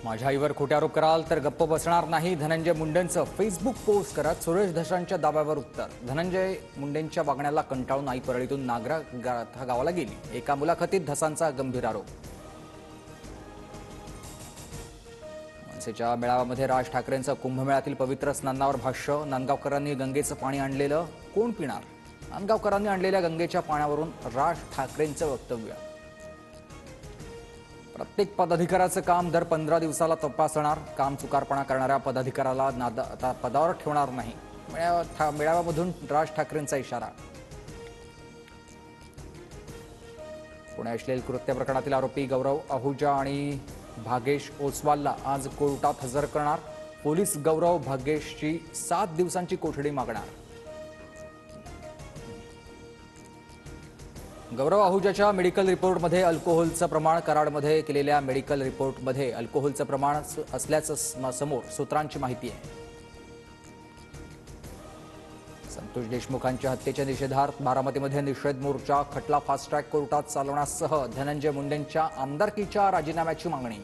माझ्या आईवर खोटे आरोप कराल तर गप्प बसणार नाही, धनंजय मुंडेंचं फेसबुक पोस्ट करत सुरेश धसांच्या दाव्यावर उत्तर. धनंजय मुंडेंच्या वागण्याला कंटाळून आई परळीतून नागरा गावाला गेली. एका मुलाखतीत धसांचा गंभीर आरोप. मनसेच्या मेळाव्यामध्ये राज ठाकरेंचं कुंभमेळ्यातील पवित्र स्नानावर भाष्य. नांदगावकरांनी गंगेचं पाणी आणलेलं कोण पिणार? नांदगावकरांनी आणलेल्या गंगेच्या पाण्यावरून राज ठाकरेंचं वक्तव्य. प्रत्येक पदाधिकाऱ्याचं काम दर 15 दिवसाला तपासणार. काम चुकारपणा करणाऱ्या पदाधिकाऱ्याला आता पदावर ठेवणार नाही. मेळाव्यामधून राज ठाकरेंचा इशारा. पुणे अश्लील कृत्य प्रकरणातील आरोपी गौरव आहुजा आणि भागेश ओसवालला आज कोर्टात हजर करणार. पोलीस गौरव भागेशची 7 दिवसांची कोठडी मागणार. गौरव आहुजाच्या मेडिकल रिपोर्टमध्ये अल्कोहोलचं प्रमाण, कराडमध्ये केलेल्या मेडिकल रिपोर्टमध्ये अल्कोहोलचं प्रमाण असल्याचं समोर सूत्रांची माहिती आहे. संतोष देशमुखांच्या हत्येच्या निषेधार्थ बारामतीमध्ये निषेध मोर्चा. खटला फास्ट ट्रॅक कोर्टात चालवण्यासह धनंजय मुंडेंच्या आमदारकीच्या राजीनाम्याची मागणी.